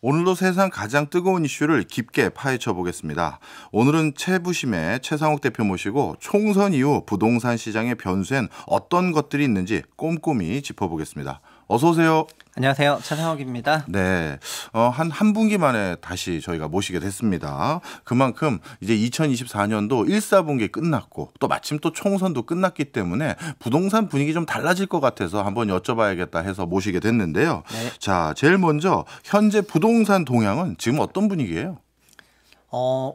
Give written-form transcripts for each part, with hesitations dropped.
오늘도 세상 가장 뜨거운 이슈를 깊게 파헤쳐 보겠습니다. 오늘은 최부심의 최상욱 대표 모시고 총선 이후 부동산 시장의 변수엔 어떤 것들이 있는지 꼼꼼히 짚어보겠습니다. 어서 오세요. 안녕하세요. 최상욱입니다. 네, 한 분기 만에 다시 저희가 모시게 됐습니다. 그만큼 이제 2024년도 1, 4분기 끝났고 또 마침 또 총선도 끝났기 때문에 부동산 분위기 좀 달라질 것 같아서 한번 여쭤봐야겠다 해서 모시게 됐는데요. 네. 자, 제일 먼저 현재 부동산 동향은 지금 어떤 분위기예요?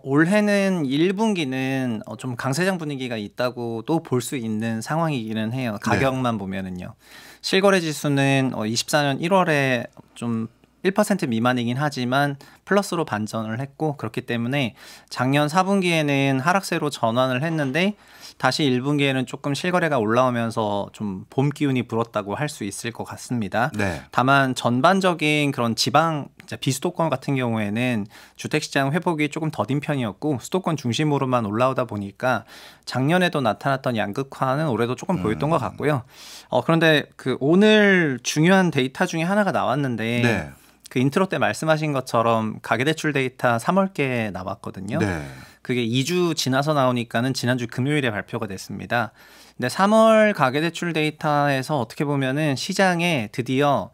올해는 1분기는 좀 강세장 분위기가 있다고도 볼 수 있는 상황이기는 해요. 가격만 보면은요. 실거래 지수는 24년 1월에 좀 1% 미만이긴 하지만 플러스로 반전을 했고, 그렇기 때문에 작년 4분기에는 하락세로 전환을 했는데 다시 1분기에는 조금 실거래가 올라오면서 좀 봄 기운이 불었다고 할 수 있을 것 같습니다. 네. 다만 전반적인 그런 지방 비수도권 같은 경우에는 주택시장 회복이 조금 더딘 편이었고 수도권 중심으로만 올라오다 보니까 작년에도 나타났던 양극화는 올해도 조금 보였던 것 같고요. 그런데 그 오늘 중요한 데이터 중에 하나가 나왔는데 네. 그 인트로 때 말씀하신 것처럼 가계대출 데이터 3월께 나왔거든요. 네. 그게 2주 지나서 나오니까는 지난주 금요일에 발표가 됐습니다. 근데 3월 가계대출 데이터에서 어떻게 보면은 시장에 드디어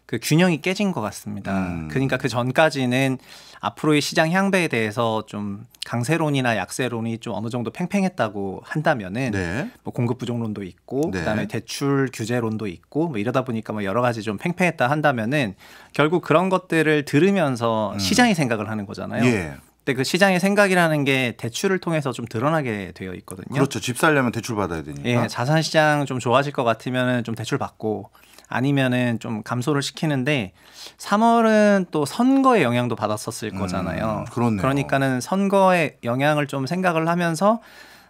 그 균형이 깨진 것 같습니다. 그러니까 그 전까지는 앞으로의 시장 향배에 대해서 좀 강세론이나 약세론이 좀 어느 정도 팽팽했다고 한다면은 네. 뭐 공급 부족론도 있고 네. 그다음에 대출 규제론도 있고 뭐 이러다 보니까 뭐 여러 가지 좀 팽팽했다 한다면은 결국 그런 것들을 들으면서 시장이 생각을 하는 거잖아요. 예. 근데 그 시장의 생각이라는 게 대출을 통해서 좀 드러나게 되어 있거든요. 그렇죠. 집 살려면 대출 받아야 되니까. 예, 자산 시장 좀 좋아질 것 같으면은 좀 대출 받고 아니면은 좀 감소를 시키는데 3월은 또 선거의 영향도 받았었을 거잖아요. 그렇네요. 그러니까는 선거의 영향을 좀 생각을 하면서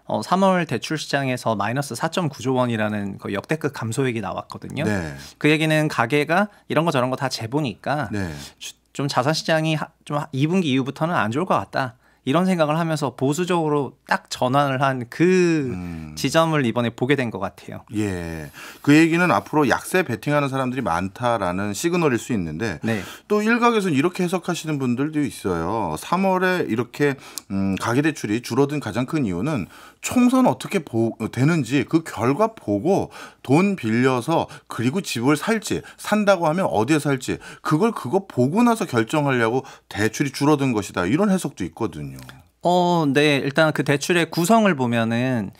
3월 대출 시장에서 마이너스 4.9조 원이라는 그 역대급 감소액이 나왔거든요. 네. 그 얘기는 가계가 이런 거 저런 거 다 재보니까 네. 좀 자산 시장이 좀 2분기 이후부터는 안 좋을 것 같다. 이런 생각을 하면서 보수적으로 딱 전환을 한 그 지점을 이번에 보게 된 것 같아요. 예. 그 얘기는 앞으로 약세 베팅하는 사람들이 많다라는 시그널일 수 있는데 네. 또 일각에서는 이렇게 해석하시는 분들도 있어요. 3월에 이렇게 가계대출이 줄어든 가장 큰 이유는 총선 어떻게 되는지 그 결과 보고 돈 빌려서 그리고 집을 살지 산다고 하면 어디에 살지 그거 보고 나서 결정하려고 대출이 줄어든 것이다. 이런 해석도 있거든요. 네. 일단 그 대출의 구성을 보면은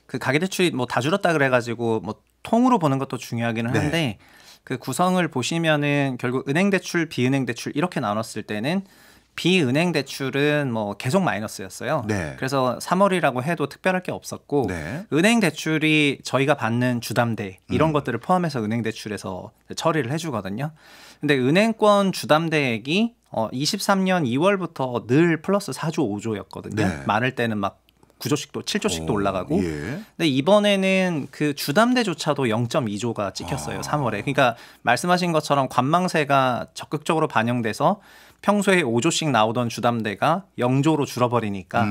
그 가계대출이 뭐 다 줄었다 그래가지고 뭐 통으로 보는 것도 중요하기는 한데 네. 그 구성을 보시면은 결국 은행 대출, 비은행 대출 이렇게 나눴을 때는 비은행 대출은 뭐 계속 마이너스였어요. 네. 그래서 3월이라고 해도 특별할 게 없었고 네. 은행 대출이 저희가 받는 주담대 이런 것들을 포함해서 은행 대출에서 처리를 해주거든요. 근데 은행권 주담대액이 23년 2월부터 늘 플러스 4조 5조였거든요. 네. 많을 때는 막 9조씩도 7조씩도 올라가고. 예. 근데 이번에는 그 주담대조차도 0.2조가 찍혔어요. 3월에. 그러니까 말씀하신 것처럼 관망세가 적극적으로 반영돼서 평소에 5조씩 나오던 주담대가 0조로 줄어버리니까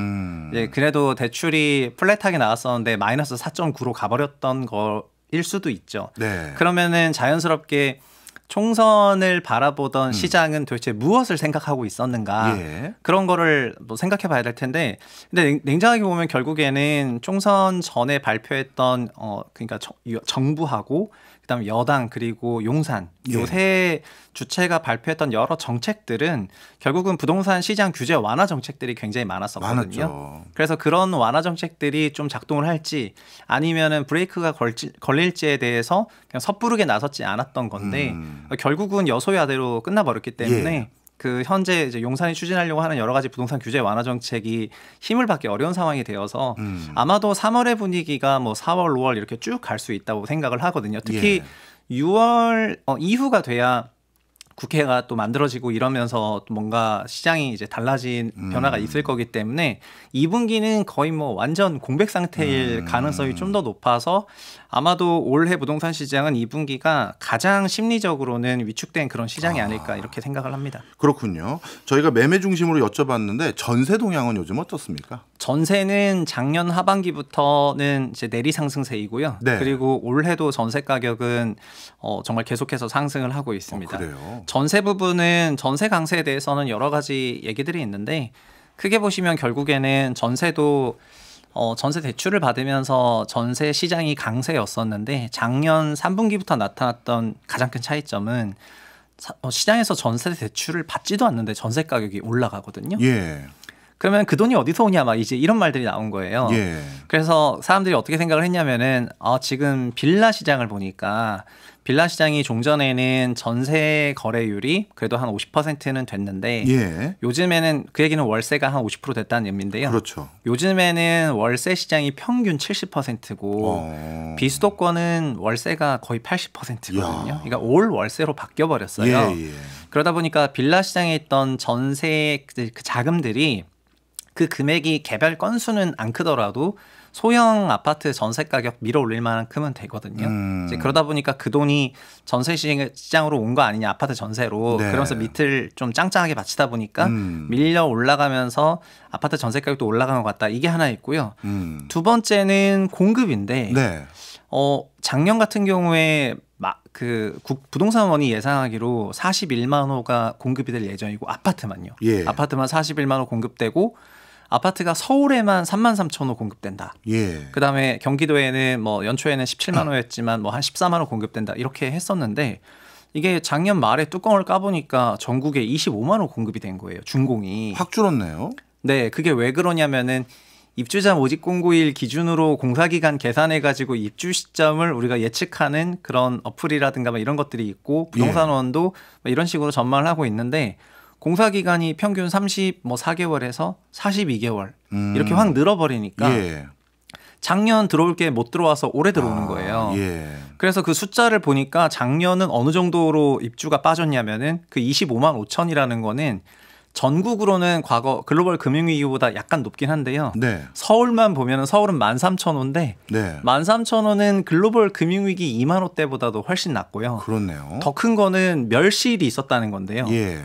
이제 그래도 대출이 플랫하게 나왔었는데 마이너스 4.9로 가버렸던 거일 수도 있죠. 네. 그러면은 자연스럽게 총선을 바라보던 시장은 도대체 무엇을 생각하고 있었는가 예. 그런 거를 뭐 생각해 봐야 될 텐데 근데 냉정하게 보면 결국에는 총선 전에 발표했던 그러니까 정부하고 그다음에 여당 그리고 용산 요 세 주체가 발표했던 여러 정책들은 결국은 부동산 시장 규제 완화 정책들이 굉장히 많았었거든요. 많았죠. 그래서 그런 완화 정책들이 좀 작동을 할지 아니면은 브레이크가 걸릴지에 대해서 그냥 섣부르게 나섰지 않았던 건데 결국은 여소야대로 끝나버렸기 때문에 예. 그 현재 이제 용산이 추진하려고 하는 여러 가지 부동산 규제 완화 정책이 힘을 받기 어려운 상황이 되어서 아마도 3월의 분위기가 뭐 4월, 5월 이렇게 쭉 갈 수 있다고 생각을 하거든요. 특히 6월 이후가 돼야 국회가 또 만들어지고 이러면서 또 뭔가 시장이 이제 달라진 변화가 있을 거기 때문에 2분기는 거의 뭐 완전 공백 상태일 가능성이 좀 더 높아서 아마도 올해 부동산 시장은 2분기가 가장 심리적으로는 위축된 그런 시장이 아닐까 이렇게 생각을 합니다. 그렇군요. 저희가 매매 중심으로 여쭤봤는데 전세 동향은 요즘 어떻습니까? 전세는 작년 하반기부터는 이제 내리 상승세이고요. 네. 그리고 올해도 전세 가격은 정말 계속해서 상승을 하고 있습니다. 그래요? 전세 부분은 전세 강세에 대해서는 여러 가지 얘기들이 있는데 크게 보시면 결국에는 전세도 전세 대출을 받으면서 전세 시장이 강세였었는데 작년 3분기부터 나타났던 가장 큰 차이점은 시장에서 전세 대출을 받지도 않는데 전세 가격이 올라가거든요. 예. 그러면 그 돈이 어디서 오냐 막 이제 이런 말들이 나온 거예요. 예. 그래서 사람들이 어떻게 생각을 했냐면은 지금 빌라 시장을 보니까 빌라 시장이 종전에는 전세 거래율이 그래도 한 50%는 됐는데 예. 요즘에는 그 얘기는 월세가 한 50% 됐다는 의미인데요. 그렇죠. 요즘에는 월세 시장이 평균 70%고 비수도권은 월세가 거의 80%거든요. 야. 그러니까 올 월세로 바뀌어 버렸어요. 예, 예. 그러다 보니까 빌라 시장에 있던 전세 그 자금들이 그 금액이 개별 건수는 안 크더라도 소형 아파트 전세 가격 밀어 올릴 만큼은 되거든요. 이제 그러다 보니까 그 돈이 전세 시장으로 온 거 아니냐, 아파트 전세로. 네. 그러면서 밑을 좀 짱짱하게 받치다 보니까 밀려 올라가면서 아파트 전세 가격도 올라간 것 같다. 이게 하나 있고요. 두 번째는 공급인데 네. 작년 같은 경우에 부동산원이 예상하기로 41만 호가 공급이 될 예정이고 아파트만요. 예. 아파트만 41만 호 공급되고 아파트가 서울에만 3만 3천 호 공급된다. 예. 그다음에 경기도에는 뭐 연초에는 17만 호였지만 뭐 한 14만 호 공급된다. 이렇게 했었는데 이게 작년 말에 뚜껑을 까보니까 전국에 25만 호 공급이 된 거예요. 준공이. 확 줄었네요. 네, 그게 왜 그러냐면은 입주자 모집 공고일 기준으로 공사기간 계산해가지고 입주 시점을 우리가 예측하는 그런 어플이라든가 뭐 이런 것들이 있고 부동산원도 뭐 이런 식으로 전망을 하고 있는데 공사기간이 평균 34개월에서 42개월 이렇게 확 늘어버리니까 예. 작년 들어올 게 못 들어와서 올해 들어오는 거예요. 예. 그래서 그 숫자를 보니까 작년은 어느 정도로 입주가 빠졌냐면은 그 25만 5천이라는 거는 전국으로는 과거 글로벌 금융위기보다 약간 높긴 한데요. 네. 서울만 보면은 서울은 13,000호인데 네. 13,000호는 글로벌 금융위기 2만 호 때보다도 훨씬 낮고요. 그렇네요. 더 큰 거는 멸실이 있었다는 건데요. 예.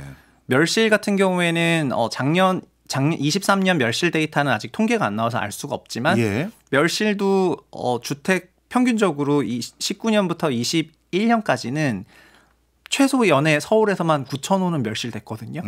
멸실 같은 경우에는 작년 23년 멸실 데이터는 아직 통계가 안 나와서 알 수가 없지만 예. 멸실도 주택 평균적으로 19년부터 21년까지는 최소 연에 서울에서만 9,000호는 멸실됐거든요.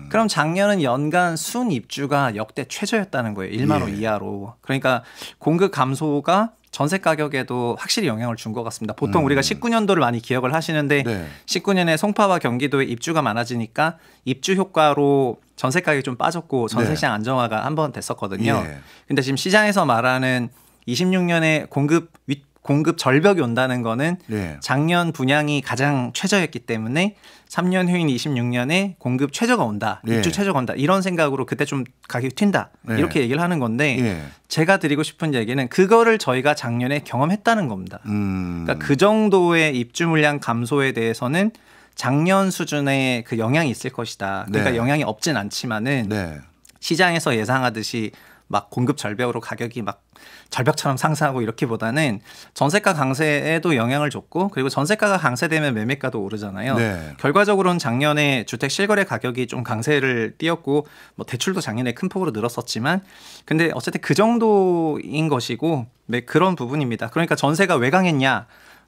그럼 작년은 연간 순 입주가 역대 최저였다는 거예요. 1만 호 이하로. 그러니까 공급 감소가 전세 가격에도 확실히 영향을 준 것 같습니다. 보통 우리가 19년도를 많이 기억을 하시는데 네. 19년에 송파와 경기도에 입주가 많아지니까 입주 효과로 전세 가격이 좀 빠졌고 전세 네. 시장 안정화가 한 번 됐었거든요. 예. 근데 지금 시장에서 말하는 26년에 공급 절벽이 온다는 거는 예. 작년 분양이 가장 최저였기 때문에 3년 후인 26년에 공급 최저가 온다. 예. 입주 최저가 온다. 이런 생각으로 그때 좀 가격이 튄다. 예. 이렇게 얘기를 하는 건데 예. 제가 드리고 싶은 얘기는 그거를 저희가 작년에 경험했다는 겁니다. 그러니까 그 정도의 입주 물량 감소에 대해서는 작년 수준의 그 영향이 있을 것이다. 그러니까 네. 영향이 없진 않지만은 네. 시장에서 예상하듯이 막 공급 절벽으로 가격이 막 절벽처럼 상승하고 이렇기보다는 전세가 강세에도 영향을 줬고 그리고 전세가가 강세되면 매매가도 오르잖아요. 네. 결과적으로는 작년에 주택 실거래 가격이 좀 강세를 띄었고 뭐 대출도 작년에 큰 폭으로 늘었었지만 근데 어쨌든 그 정도인 것이고 그런 부분입니다. 그러니까 전세가 왜 강했냐?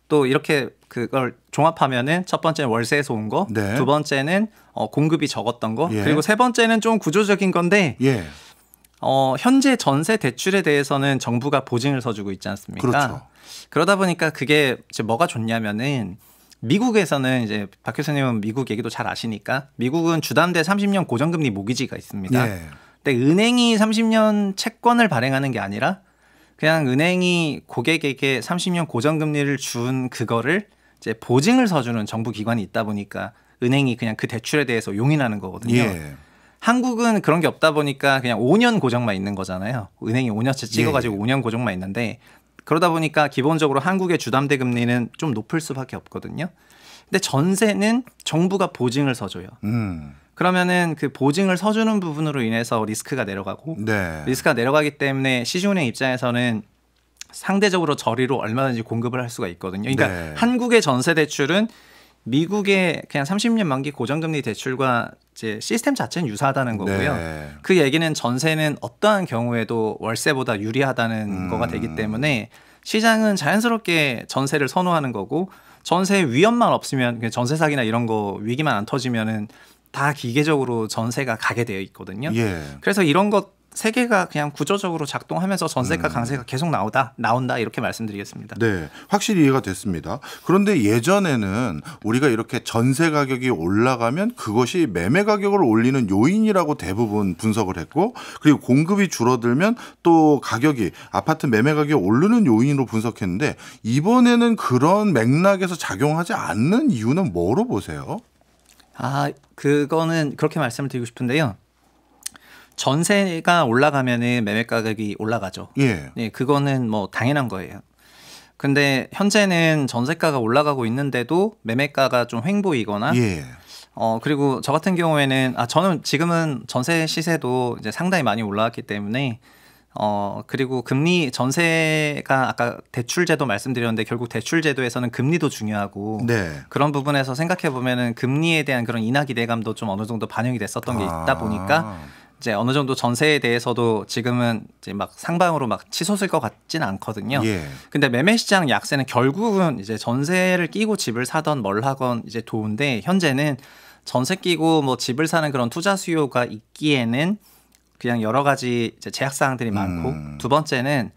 또 이렇게 그걸 종합하면은 첫 번째는 월세에서 온 거, 네. 두 번째는 공급이 적었던 거, 예. 그리고 세 번째는 좀 구조적인 건데 예. 현재 전세 대출에 대해서는 정부가 보증을 서주고 있지 않습니까? 그렇죠. 그러다 보니까 그게 이제 뭐가 좋냐면은 미국에서는 이제 박 교수님은 미국 얘기도 잘 아시니까 미국은 주담대 30년 고정금리 모기지가 있습니다. 예. 근데 은행이 30년 채권을 발행하는 게 아니라 그냥 은행이 고객에게 30년 고정금리를 준 그거를 이제 보증을 서주는 정부 기관이 있다 보니까 은행이 그냥 그 대출에 대해서 용인하는 거거든요. 예. 한국은 그런 게 없다 보니까 그냥 5년 고정만 있는 거잖아요. 은행이 5년째 찍어가지고 예. 5년 고정만 있는데 그러다 보니까 기본적으로 한국의 주담대 금리는 좀 높을 수밖에 없거든요. 근데 전세는 정부가 보증을 서줘요. 그러면은 그 보증을 서주는 부분으로 인해서 리스크가 내려가고 네. 리스크가 내려가기 때문에 시중은행 입장에서는 상대적으로 저리로 얼마든지 공급을 할 수가 있거든요. 그러니까 네. 한국의 전세 대출은 미국의 그냥 30년 만기 고정금리 대출과 이제 시스템 자체는 유사하다는 거고요. 네. 그 얘기는 전세는 어떠한 경우에도 월세보다 유리하다는 거가 되기 때문에 시장은 자연스럽게 전세를 선호하는 거고 전세 위험만 없으면 전세 사기나 이런 거 위기만 안 터지면은 다 기계적으로 전세가 가게 되어 있거든요. 예. 그래서 이런 것 세 개가 그냥 구조적으로 작동하면서 전세가 강세가 계속 나온다 이렇게 말씀드리겠습니다. 네, 확실히 이해가 됐습니다. 그런데 예전에는 우리가 이렇게 전세 가격이 올라가면 그것이 매매 가격을 올리는 요인이라고 대부분 분석을 했고, 그리고 공급이 줄어들면 또 가격이 아파트 매매 가격이 오르는 요인으로 분석했는데, 이번에는 그런 맥락에서 작용하지 않는 이유는 뭐로 보세요? 그거는 그렇게 말씀을 드리고 싶은데요. 전세가 올라가면은 매매 가격이 올라가죠. 예. 네, 그거는 뭐 당연한 거예요. 근데 현재는 전세가가 올라가고 있는데도 매매가가 좀 횡보이거나, 예. 그리고 저 같은 경우에는 저는 지금은 전세 시세도 이제 상당히 많이 올라왔기 때문에 그리고 금리 전세가 아까 대출제도 말씀드렸는데 결국 대출제도에서는 금리도 중요하고 네. 그런 부분에서 생각해 보면은 금리에 대한 그런 인하 기대감도 좀 어느 정도 반영이 됐었던 게 있다 보니까 이제 어느 정도 전세에 대해서도 지금은 이제 막 상방으로 막 치솟을 것 같지는 않거든요. 예. 근데 매매 시장 약세는 결국은 이제 전세를 끼고 집을 사던 뭘 하건 이제 도운데 현재는 전세 끼고 뭐 집을 사는 그런 투자 수요가 있기에는 그냥 여러 가지 이제 제약 사항들이 많고 두 번째는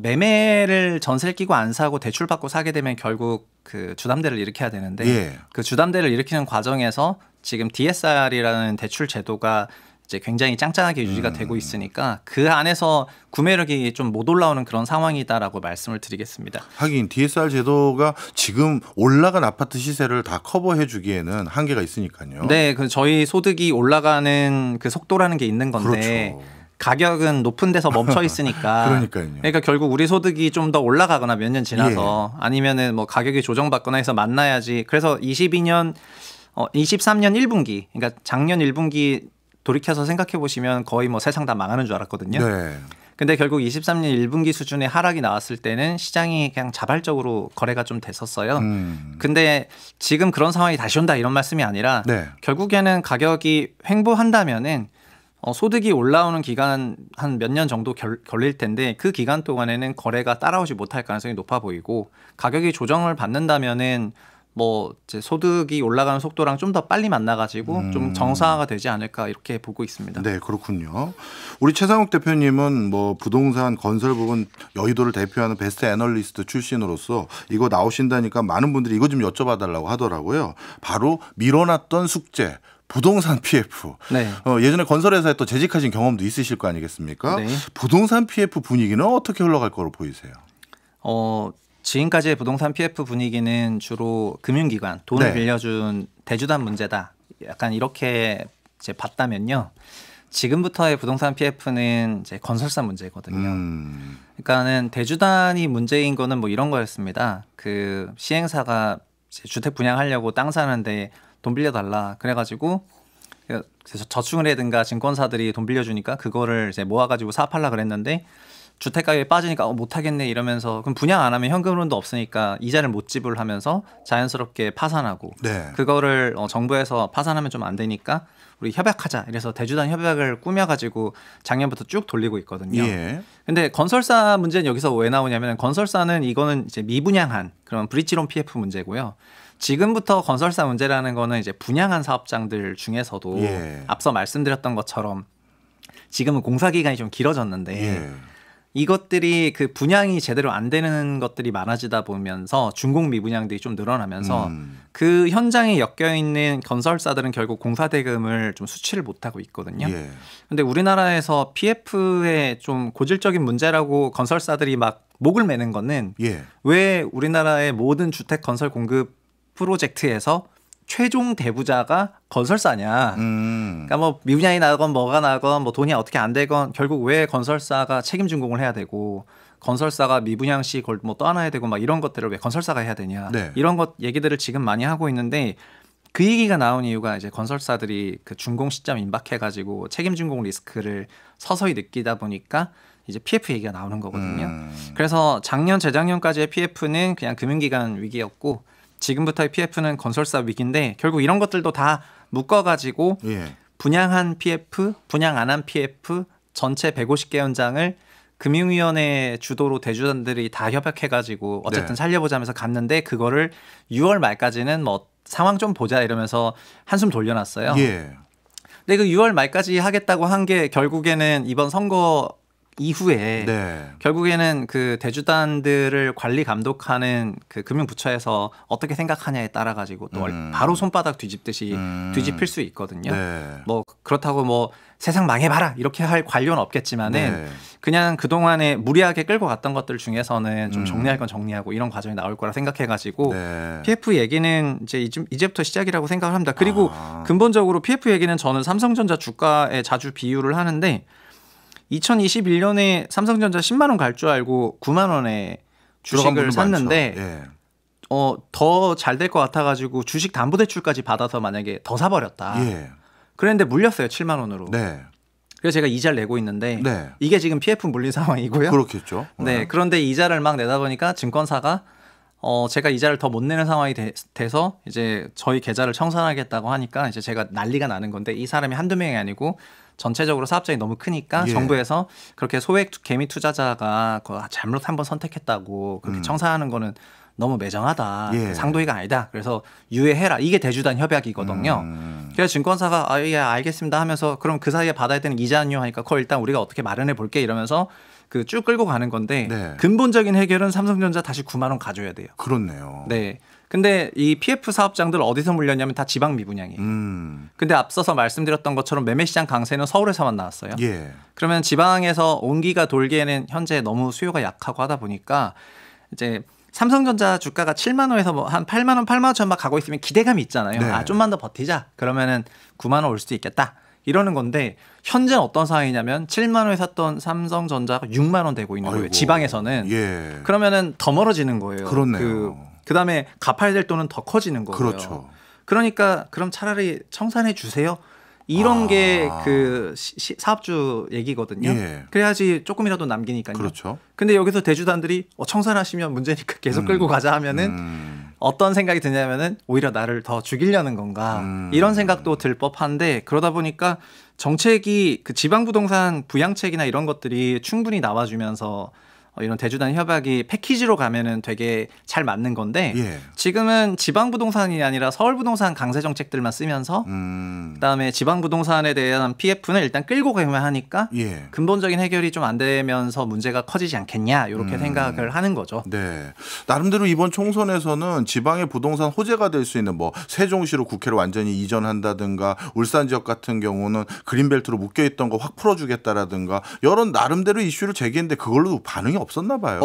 매매를 전세를 끼고 안 사고 대출 받고 사게 되면 결국 그 주담대를 일으켜야 되는데 예. 그 주담대를 일으키는 과정에서 지금 DSR이라는 대출 제도가 이제 굉장히 짱짱하게 유지가 되고 있으니까 그 안에서 구매력이 좀 못 올라오는 그런 상황이다라고 말씀을 드리겠습니다. 하긴 DSR 제도가 지금 올라간 아파트 시세를 다 커버해 주기에는 한계가 있으니까요. 네, 그 저희 소득이 올라가는 그 속도라는 게 있는 건데 그렇죠. 가격은 높은 데서 멈춰 있으니까 그러니까요. 그러니까 결국 우리 소득이 좀 더 올라가거나 몇 년 지나서 아니면은 뭐 가격이 조정받거나 해서 만나야지. 그래서 23년 1분기 그러니까 작년 1분기 돌이켜서 생각해 보시면 거의 뭐 세상 다 망하는 줄 알았거든요. 네. 근데 결국 23년 1분기 수준의 하락이 나왔을 때는 시장이 그냥 자발적으로 거래가 좀 됐었어요. 근데 지금 그런 상황이 다시 온다 이런 말씀이 아니라 네. 결국에는 가격이 횡보한다면은 소득이 올라오는 기간 한 몇 년 정도 걸릴 텐데 그 기간 동안에는 거래가 따라오지 못할 가능성이 높아 보이고 가격이 조정을 받는다면은 뭐 이제 소득이 올라가는 속도랑 좀 더 빨리 만나가지고 좀 정상화가 되지 않을까 이렇게 보고 있습니다. 네, 그렇군요. 우리 최상욱 대표님은 뭐 부동산 건설 부분 여의도를 대표하는 베스트 애널리스트 출신으로서 이거 나오신다니까 많은 분들이 이거 좀 여쭤봐달라고 하더라고요. 바로 밀어놨던 숙제. 부동산 PF. 네. 예전에 건설회사에 또 재직하신 경험도 있으실 거 아니겠습니까? 네. 부동산 PF 분위기는 어떻게 흘러갈 거로 보이세요? 지금까지의 부동산 PF 분위기는 주로 금융기관, 돈을 빌려준 대주담 문제다. 약간 이렇게 이제 봤다면요. 지금부터의 부동산 PF는 이제 건설사 문제거든요. 그러니까는 대주단이 문제인 거는 뭐 이런 거였습니다. 그 시행사가 이제 주택 분양하려고 땅 사는데 돈 빌려달라. 그래가지고 그래서 저축을 해든가 증권사들이 돈 빌려주니까 그거를 이제 모아가지고 사업하려 그랬는데 주택 가격이 빠지니까 못하겠네 이러면서 그럼 분양 안 하면 현금흐름도 없으니까 이자를 못 지불하면서 자연스럽게 파산하고 그거를 정부에서 파산하면 좀 안 되니까 우리 협약하자 이래서 대주단 협약을 꾸며가지고 작년부터 쭉 돌리고 있거든요. 근데 건설사 문제는 여기서 왜 나오냐면 건설사는 이거는 이제 미분양한 그런 브릿지론 PF 문제고요. 지금부터 건설사 문제라는 거는 이제 분양한 사업장들 중에서도 앞서 말씀드렸던 것처럼 지금은 공사 기간이 좀 길어졌는데 이것들이 그 분양이 제대로 안 되는 것들이 많아지다 보면서 준공 미분양들이 좀 늘어나면서 그 현장에 엮여 있는 건설사들은 결국 공사 대금을 좀 수취를 못하고 있거든요. 근데 우리나라에서 PF의 좀 고질적인 문제라고 건설사들이 막 목을 매는 거는 왜 우리나라의 모든 주택 건설 공급 프로젝트에서 최종 대부자가 건설사냐. 그러니까 뭐 미분양이 나건 뭐가 나건 뭐 돈이 어떻게 안 되건 결국 왜 건설사가 책임 준공을 해야 되고 건설사가 미분양 시 그걸 뭐 떠안아야 되고 막 이런 것들을 왜 건설사가 해야 되냐. 이런 것 얘기들을 지금 많이 하고 있는데 그 얘기가 나온 이유가 이제 건설사들이 그 준공 시점 임박해가지고 책임 준공 리스크를 서서히 느끼다 보니까 이제 PF 얘기가 나오는 거거든요. 그래서 작년 재작년까지의 PF는 그냥 금융기관 위기였고 지금부터의 PF는 건설사 위기인데 결국 이런 것들도 다 묶어가지고 분양한 PF, 분양 안 한 PF 전체 150개 현장을 금융위원회 주도로 대주단들이 다 협약해가지고 어쨌든 살려보자면서 갔는데 그거를 6월 말까지는 뭐 상황 좀 보자 이러면서 한숨 돌려놨어요. 예. 근데 그 6월 말까지 하겠다고 한 게 결국에는 이번 선거 이후에 결국에는 그 대주단들을 관리 감독하는 그 금융부처에서 어떻게 생각하냐에 따라 가지고 또 바로 손바닥 뒤집듯이 뒤집힐 수 있거든요. 뭐 그렇다고 뭐 세상 망해봐라 이렇게 할 관료는 없겠지만은 그냥 그동안에 무리하게 끌고 갔던 것들 중에서는 좀 정리할 건 정리하고 이런 과정이 나올 거라 생각해가지고 PF 얘기는 이제부터 시작이라고 생각을 합니다. 그리고 근본적으로 PF 얘기는 저는 삼성전자 주가에 자주 비유를 하는데 2021년에 삼성전자 10만 원 갈 줄 알고 9만 원에 주식을 샀는데 더 잘 될 것 같아가지고 주식 담보대출까지 받아서 만약에 더 사버렸다. 그런데 물렸어요. 7만 원으로. 그래서 제가 이자를 내고 있는데 이게 지금 PF 물린 상황이고요. 그렇겠죠. 네. 그런데 이자를 막 내다 보니까 증권사가 제가 이자를 더 못 내는 상황이 돼서 이제 저희 계좌를 청산하겠다고 하니까 이제 제가 난리가 나는 건데 이 사람이 한두 명이 아니고 전체적으로 사업장이 너무 크니까 정부에서 그렇게 소액 개미 투자자가 잘못 한번 선택했다고 그렇게 청산하는 거는 너무 매정하다. 상도이가 아니다. 그래서 유예해라. 이게 대주단 협약이거든요. 그래서 증권사가 예, 알겠습니다 하면서 그럼 그 사이에 받아야 되는 이자는요 하니까 그걸 일단 우리가 어떻게 마련해 볼게 이러면서 그 쭉 끌고 가는 건데 근본적인 해결은 삼성전자 다시 9만 원 가져야 돼요. 그렇네요. 네. 근데 이 PF 사업장들 어디서 물렸냐면 다 지방 미분양이에요. 근데 앞서서 말씀드렸던 것처럼 매매시장 강세는 서울에서만 나왔어요. 그러면 지방에서 온기가 돌기에는 현재 너무 수요가 약하고 하다 보니까 이제 삼성전자 주가가 7만 원에서 뭐 한 8만 원, 8만 원 전막 가고 있으면 기대감이 있잖아요. 아, 좀만 더 버티자. 그러면은 9만 원 올 수도 있겠다. 이러는 건데 현재는 어떤 상황이냐면 7만 원에 샀던 삼성전자가 6만 원 되고 있는 거예요. 지방에서는. 그러면은 더 멀어지는 거예요. 그렇네요. 그다음에 갚아야 될 돈은 더 커지는 거고요. 그렇죠. 그러니까 그럼 차라리 청산해 주세요. 이런 게 그 사업주 얘기거든요. 그래야지 조금이라도 남기니까요. 그렇죠. 근데 여기서 대주단들이 청산하시면 문제니까 계속 끌고 가자 하면은 어떤 생각이 드냐면은 오히려 나를 더 죽이려는 건가 이런 생각도 들 법한데 그러다 보니까 정책이 그 지방부동산 부양책이나 이런 것들이 충분히 나와주면서 이런 대주단 협약이 패키지로 가면은 되게 잘 맞는 건데 지금은 지방부동산이 아니라 서울부동산 강세 정책들만 쓰면서 그다음에 지방부동산에 대한 PF는 일단 끌고 가기만 하니까 근본적인 해결이 좀 안 되면서 문제가 커지지 않겠냐 이렇게 생각을 하는 거죠. 네, 나름대로 이번 총선에서는 지방의 부동산 호재가 될 수 있는 뭐 세종시로 국회를 완전히 이전한다든가 울산 지역 같은 경우는 그린벨트로 묶여있던 거 확 풀어주겠다라든가 여러 나름대로 이슈를 제기했는데 그걸로 반응이 없었나 봐요.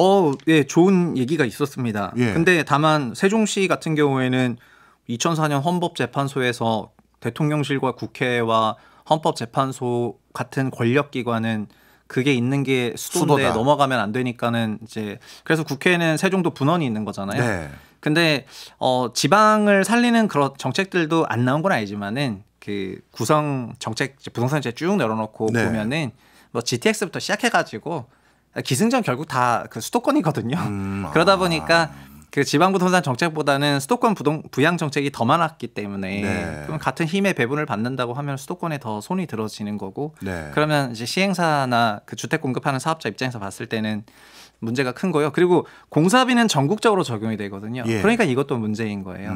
예, 좋은 얘기가 있었습니다. 근데 다만 세종시 같은 경우에는 2004년 헌법재판소에서 대통령실과 국회와 헌법재판소 같은 권력기관은 그게 있는 게 수도인데 넘어가면 안 되니까는 이제 그래서 국회에는 세종도 분원이 있는 거잖아요. 근데 지방을 살리는 그런 정책들도 안 나온 건 아니지만은 그 구성 정책 부동산제 쭉 내려놓고 보면은 뭐 GTX부터 시작해가지고 기승전 결국 다 그 수도권이거든요. 그러다 보니까 그 지방부동산 정책보다는 수도권 부양 정책이 더 많았기 때문에 그럼 같은 힘의 배분을 받는다고 하면 수도권에 더 손이 들어지는 거고 그러면 이제 시행사나 그 주택 공급하는 사업자 입장에서 봤을 때는 문제가 큰 거예요. 그리고 공사비는 전국적으로 적용이 되거든요. 그러니까 이것도 문제인 거예요.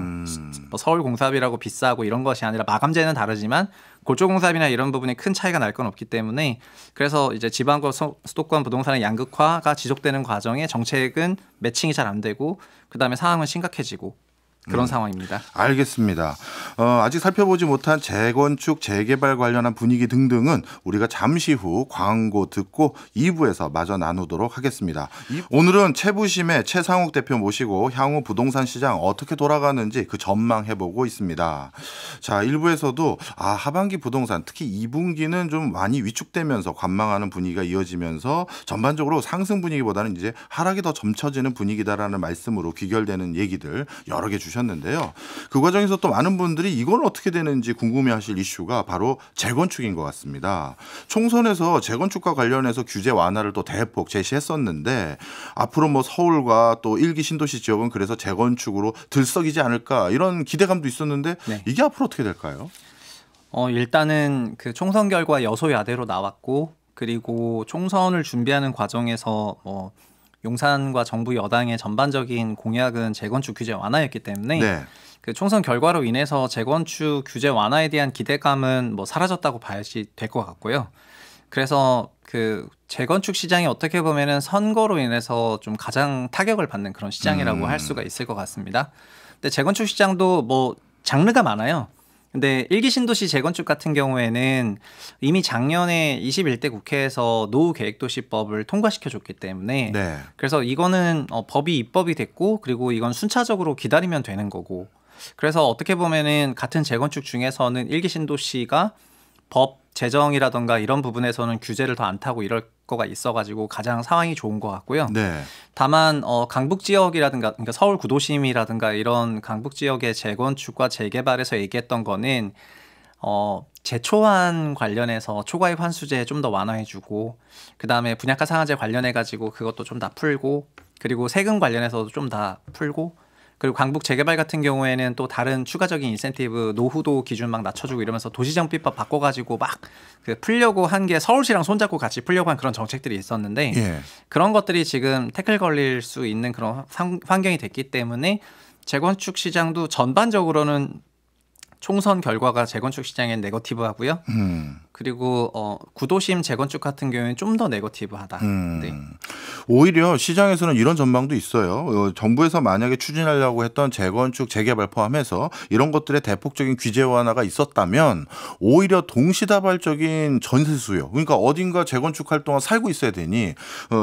뭐 서울 공사비라고 비싸고 이런 것이 아니라 마감재는 다르지만 골조공사비나 이런 부분에 큰 차이가 날 건 없기 때문에 그래서 이제 지방과 수도권 부동산의 양극화가 지속되는 과정에 정책은 매칭이 잘 안 되고 그다음에 상황은 심각해지고 그런 상황입니다. 알겠습니다. 아직 살펴보지 못한 재건축, 재개발 관련한 분위기 등등은 우리가 잠시 후 광고 듣고 2부에서 마저 나누도록 하겠습니다. 오늘은 최부심의 최상욱 대표 모시고 향후 부동산 시장 어떻게 돌아가는지 그 전망해보고 있습니다. 자, 1부에서도 하반기 부동산 특히 2분기는 좀 많이 위축되면서 관망하는 분위기가 이어지면서 전반적으로 상승 분위기보다는 이제 하락이 더 점쳐지는 분위기다라는 말씀으로 귀결되는 얘기들 여러 개 주셨습니다. 는데요. 그 과정에서 또 많은 분들이 이건 어떻게 되는지 궁금해하실 이슈가 바로 재건축인 것 같습니다. 총선에서 재건축과 관련해서 규제 완화를 또 대폭 제시했었는데 앞으로 뭐 서울과 또 1기 신도시 지역은 그래서 재건축으로 들썩이지 않을까 이런 기대감도 있었는데 이게 앞으로 어떻게 될까요? 일단은 그 총선 결과 여소야대로 나왔고 그리고 총선을 준비하는 과정에서 뭐 용산과 정부 여당의 전반적인 공약은 재건축 규제 완화였기 때문에 네. 그 총선 결과로 인해서 재건축 규제 완화에 대한 기대감은 뭐 사라졌다고 봐야지 될 것 같고요. 그래서 그 재건축 시장이 어떻게 보면은 선거로 인해서 좀 가장 타격을 받는 그런 시장이라고 할 수가 있을 것 같습니다. 근데 재건축 시장도 뭐 장르가 많아요. 근데 일기 신도시 재건축 같은 경우에는 이미 작년에 21대 국회에서 노후 계획도시법을 통과시켜 줬기 때문에 네. 그래서 이거는 법이 입법이 됐고 그리고 이건 순차적으로 기다리면 되는 거고 그래서 어떻게 보면은 같은 재건축 중에서는 일기 신도시가 법 제정이라던가 이런 부분에서는 규제를 더 안 타고 이럴 거가 있어가지고 가장 상황이 좋은 것 같고요. 네. 다만 강북 지역이라든가 그러니까 서울 구도심이라든가 이런 강북 지역의 재건축과 재개발에서 얘기했던 거는 재초안 관련해서 초과이익 환수제 좀 더 완화해주고 그 다음에 분양가 상한제 관련해가지고 그것도 좀 다 풀고 그리고 세금 관련해서도 좀 다 풀고 그리고 강북 재개발 같은 경우에는 또 다른 추가적인 인센티브 노후도 기준 막 낮춰주고 이러면서 도시정비법 바꿔가지고 막 그 풀려고 한 게 서울시랑 손잡고 같이 풀려고 한 그런 정책들이 있었는데 예. 그런 것들이 지금 태클 걸릴 수 있는 그런 환경이 됐기 때문에 재건축 시장도 전반적으로는 총선 결과가 재건축 시장엔 네거티브하고요. 그리고 구도심 재건축 같은 경우에는 좀 더 네거티브하다. 네. 오히려 시장에서는 이런 전망도 있어요. 정부에서 만약에 추진하려고 했던 재건축, 재개발 포함해서 이런 것들의 대폭적인 규제 완화가 있었다면 오히려 동시다발적인 전세 수요. 그러니까 어딘가 재건축할 동안 살고 있어야 되니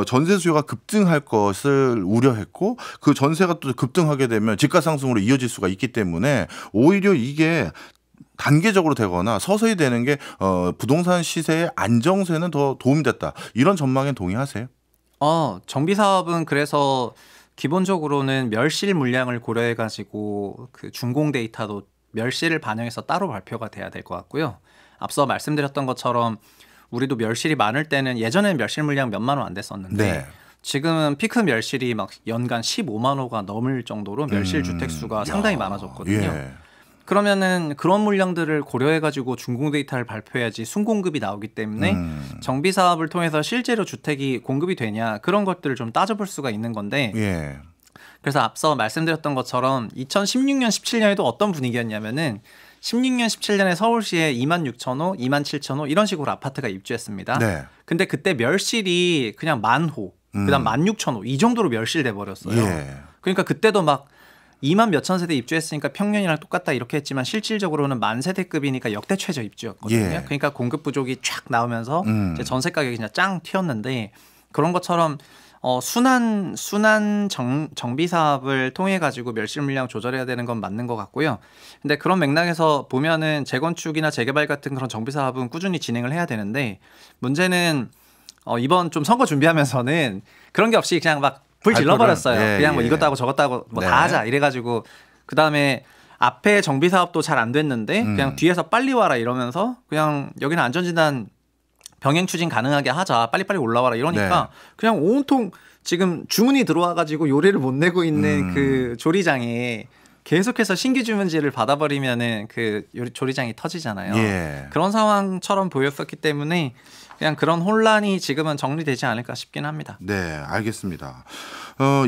전세 수요가 급등할 것을 우려했고 그 전세가 또 급등하게 되면 집가 상승으로 이어질 수가 있기 때문에 오히려 이게 단계적으로 되거나 서서히 되는 게 부동산 시세의 안정세는 더 도움이 됐다. 이런 전망에 동의하세요? 정비 사업은 그래서 기본적으로는 멸실 물량을 고려해 가지고 그 준공 데이터도 멸실을 반영해서 따로 발표가 돼야 될 것 같고요. 앞서 말씀드렸던 것처럼 우리도 멸실이 많을 때는 예전에는 멸실 물량 몇만 원 안 됐었는데 네. 지금은 피크 멸실이 막 연간 15만 호가 넘을 정도로 멸실 주택 수가 상당히 많아졌거든요. 예. 그러면은 그런 물량들을 고려해가지고 준공 데이터를 발표해야지 순공급이 나오기 때문에 정비 사업을 통해서 실제로 주택이 공급이 되냐 그런 것들을 좀 따져볼 수가 있는 건데 예. 그래서 앞서 말씀드렸던 것처럼 2016년, 17년에도 어떤 분위기였냐면은 16년, 17년에 서울시에 26,000호, 27,000호 이런 식으로 아파트가 입주했습니다. 네. 근데 그때 멸실이 그냥 10,000호, 그다음 16,000호 이 정도로 멸실돼 버렸어요. 예. 그러니까 그때도 막 2만 몇천 세대 입주했으니까 평년이랑 똑같다 이렇게 했지만 실질적으로는 만 세대급이니까 역대 최저 입주였거든요. 예. 그러니까 공급 부족이 쫙 나오면서 이제 전세 가격이 그냥 짱 튀었는데 그런 것처럼 순환 정비 사업을 통해 가지고 멸실 물량 조절해야 되는 건 맞는 것 같고요. 근데 그런 맥락에서 보면은 재건축이나 재개발 같은 그런 정비 사업은 꾸준히 진행을 해야 되는데 문제는 이번 좀 선거 준비하면서는 그런 게 없이 그냥 막 불 질러버렸어요. 예, 그냥 뭐 예. 이것도 하고 저것도 하고 뭐 다 네. 하자 이래가지고 그 다음에 앞에 정비 사업도 잘 안 됐는데 그냥 뒤에서 빨리 와라 이러면서 그냥 여기는 안전진단 병행 추진 가능하게 하자 빨리빨리 올라와라 이러니까 네. 그냥 온통 지금 주문이 들어와가지고 요리를 못 내고 있는 그 조리장에 계속해서 신규 주문지를 받아버리면은 그 조리장이 터지잖아요. 예. 그런 상황처럼 보였었기 때문에 그냥 그런 혼란이 지금은 정리되지 않을까 싶긴 합니다. 네, 알겠습니다.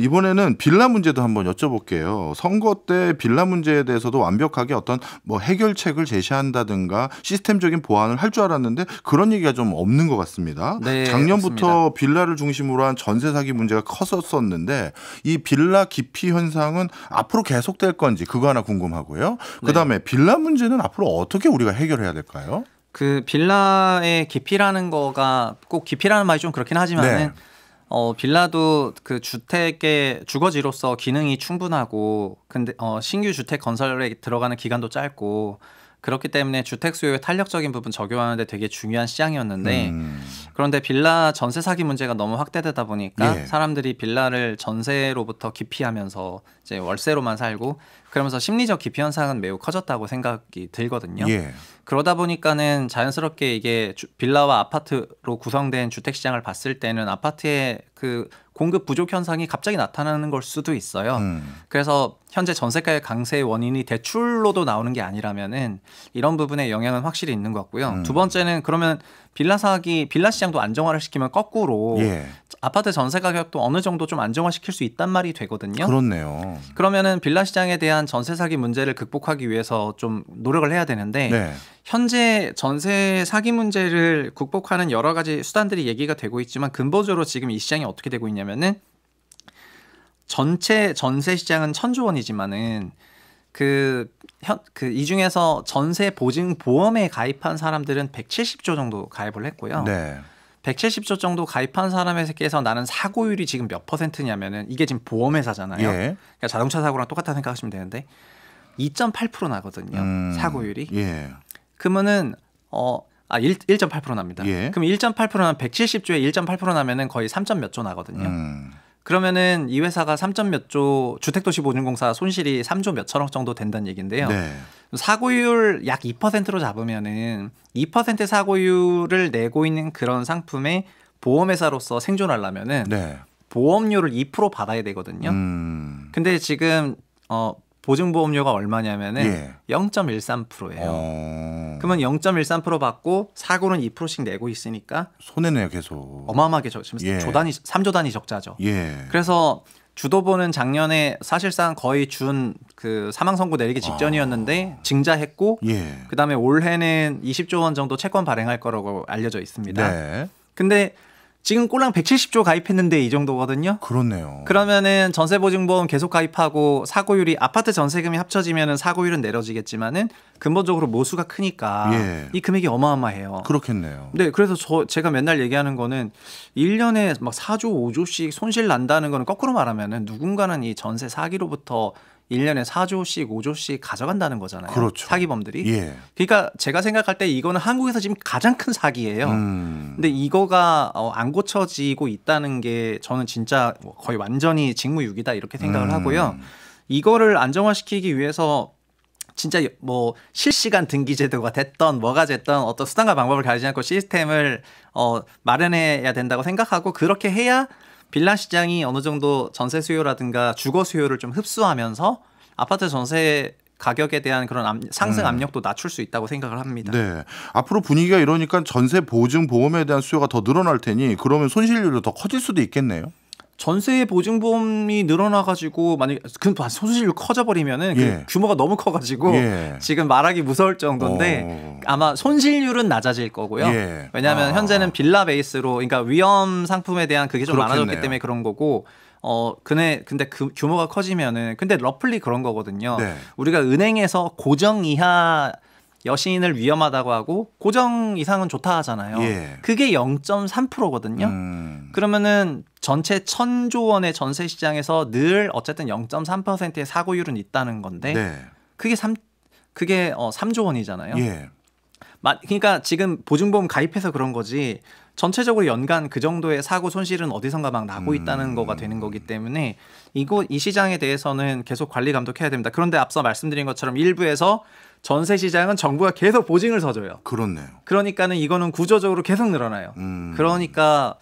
이번에는 빌라 문제도 한번 여쭤볼게요. 선거 때 빌라 문제에 대해서도 완벽하게 어떤 뭐 해결책을 제시한다든가 시스템적인 보완을 할 줄 알았는데 그런 얘기가 좀 없는 것 같습니다. 네, 작년부터 맞습니다. 빌라를 중심으로 한 전세 사기 문제가 컸었는데 이 빌라 기피 현상은 앞으로 계속될 건지 그거 하나 궁금하고요. 그다음에 빌라 문제는 앞으로 어떻게 우리가 해결해야 될까요? 그 빌라의 기피라는 거가 꼭 기피라는 말이 좀 그렇긴 하지만은 네. 빌라도 그 주택의 주거지로서 기능이 충분하고 근데 신규 주택 건설에 들어가는 기간도 짧고 그렇기 때문에 주택 수요의 탄력적인 부분 적용하는 데 되게 중요한 시장이었는데 그런데 빌라 전세 사기 문제가 너무 확대되다 보니까 예. 사람들이 빌라를 전세로부터 기피하면서 이제 월세로만 살고 그러면서 심리적 기피 현상은 매우 커졌다고 생각이 들거든요. 예. 그러다 보니까는 자연스럽게 이게 빌라와 아파트로 구성된 주택 시장을 봤을 때는 아파트의 그 공급 부족 현상이 갑자기 나타나는 걸 수도 있어요. 그래서 현재 전세가의 강세의 원인이 대출로도 나오는 게 아니라면은 이런 부분에 영향은 확실히 있는 것 같고요. 두 번째는 그러면 빌라 시장도 안정화를 시키면 거꾸로 예. 아파트 전세 가격도 어느 정도 좀 안정화시킬 수 있단 말이 되거든요. 그렇네요. 그러면은 빌라 시장에 대한 전세 사기 문제를 극복하기 위해서 좀 노력을 해야 되는데 네. 현재 전세 사기 문제를 극복하는 여러 가지 수단들이 얘기가 되고 있지만 근본적으로 지금 이 시장이 어떻게 되고 있냐면은 전체 전세 시장은 1,000조 원이지만은 이 중에서 전세 보증 보험에 가입한 사람들은 170조 정도 가입을 했고요. 네. 170조 정도 가입한 사람에게서 나는 사고율이 지금 몇 %냐면은 이게 지금 보험회사잖아요. 예. 그러니까 자동차 사고랑 똑같다 생각하시면 되는데 2.8% 나거든요. 사고율이. 예. 그러면은 1.8% 납니다. 예. 그럼 1.8%면 170조에 1.8% 나면은 거의 3점 몇 조 나거든요. 그러면은 이 회사가 3점 몇 조 주택도시보증공사 손실이 3조 몇 천억 정도 된다는 얘기인데요. 네. 사고율 약 2%로 잡으면은 2% 사고율을 내고 있는 그런 상품에 보험회사로서 생존하려면은 네. 보험료를 2% 받아야 되거든요. 근데 지금 보증보험료가 얼마냐면은 예. 0.13%예요. 그러면 0.13% 받고 사고는 2%씩 내고 있으니까 손해네요, 계속. 어마어마하게 지금 예. 3조 단위 적자죠. 예. 그래서 주도부는 작년에 사실상 거의 그 사망 선고 내리기 직전이었는데 증자했고 예. 그다음에 올해는 20조 원 정도 채권 발행할 거라고 알려져 있습니다. 네. 근데 지금 꼴랑 170조 가입했는데 이 정도거든요. 그렇네요. 그러면은 전세보증보험 계속 가입하고 사고율이 아파트 전세금이 합쳐지면은 사고율은 내려지겠지만은 근본적으로 모수가 크니까 예. 이 금액이 어마어마해요. 그렇겠네요. 네, 그래서 제가 맨날 얘기하는 거는 1년에 막 4조, 5조씩 손실 난다는 거는 거꾸로 말하면은 누군가는 이 전세 사기로부터 1년에 4조씩, 5조씩 가져간다는 거잖아요. 그렇죠. 사기범들이. 예. 그러니까 제가 생각할 때 이거는 한국에서 지금 가장 큰 사기예요. 근데 이거가 안 고쳐지고 있다는 게 저는 진짜 거의 완전히 직무유기다 이렇게 생각을 하고요. 이거를 안정화시키기 위해서 진짜 뭐 실시간 등기 제도가 됐던 뭐가 됐던 어떤 수단과 방법을 가리지 않고 시스템을 마련해야 된다고 생각하고 그렇게 해야 빌라 시장이 어느 정도 전세 수요라든가 주거 수요를 좀 흡수하면서 아파트 전세 가격에 대한 그런 상승 압력도 낮출 수 있다고 생각을 합니다. 네. 앞으로 분위기가 이러니까 전세 보증 보험에 대한 수요가 더 늘어날 테니 그러면 손실률도 더 커질 수도 있겠네요. 전세 보증보험이 늘어나가지고 만약 그 손실률 커져버리면은 예. 그 규모가 너무 커가지고 예. 지금 말하기 무서울 정도인데 아마 손실률은 낮아질 거고요. 예. 왜냐하면 현재는 빌라 베이스로 그러니까 위험 상품에 대한 그게 좀 그렇겠네요. 많아졌기 때문에 그런 거고. 근데 그 규모가 커지면은 근데 러플리 그런 거거든요. 네. 우리가 은행에서 고정 이하 여신을 위험하다고 하고 고정 이상은 좋다 하잖아요. 예. 그게 0.3%거든요. 그러면은 전체 1,000조 원의 전세 시장에서 늘 어쨌든 0.3%의 사고율은 있다는 건데 네. 그게 3조 원이잖아요. 예. 그러니까 지금 보증보험 가입해서 그런 거지 전체적으로 연간 그 정도의 사고 손실은 어디선가 막 나고 있다는 거가 되는 거기 때문에 이 시장에 대해서는 계속 관리 감독해야 됩니다. 그런데 앞서 말씀드린 것처럼 일부에서 전세 시장은 정부가 계속 보증을 서줘요. 그렇네요. 그러니까는 이거는 구조적으로 계속 늘어나요. 그러니까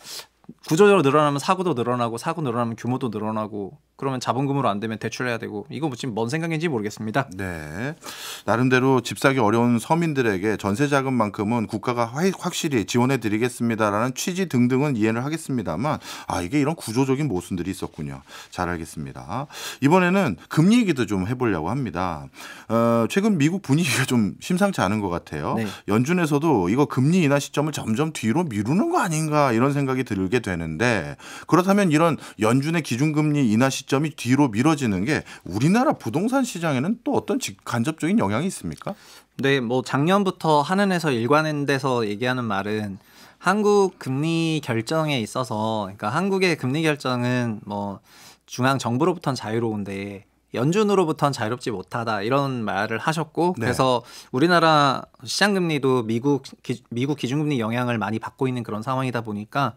구조적으로 늘어나면 사고도 늘어나고 사고 늘어나면 규모도 늘어나고 그러면 자본금으로 안 되면 대출해야 되고 이거 뭐 지금 뭔 생각인지 모르겠습니다. 네. 나름대로 집 사기 어려운 서민들에게 전세 자금만큼은 국가가 확실히 지원해 드리겠습니다라는 취지 등등은 이해를 하겠습니다만 이게 이런 구조적인 모순들이 있었군요. 잘 알겠습니다. 이번에는 금리 얘기도 좀 해보려고 합니다. 최근 미국 분위기가 좀 심상치 않은 것 같아요. 네. 연준에서도 이거 금리 인하 시점을 점점 뒤로 미루는 거 아닌가 이런 생각이 들게 되는데 그렇다면 이런 연준의 기준금리 인하 시점이 뒤로 미뤄지는 게 우리나라 부동산 시장에는 또 어떤 간접적인 영향이 있습니까? 네, 뭐 작년부터 한은에서 일관된데서 얘기하는 말은 한국 금리 결정에 있어서 그러니까 한국의 금리 결정은 뭐 중앙 정부로부터는 자유로운데 연준으로부터는 자유롭지 못하다 이런 말을 하셨고 네. 그래서 우리나라 시장금리도 미국 기준금리 영향을 많이 받고 있는 그런 상황이다 보니까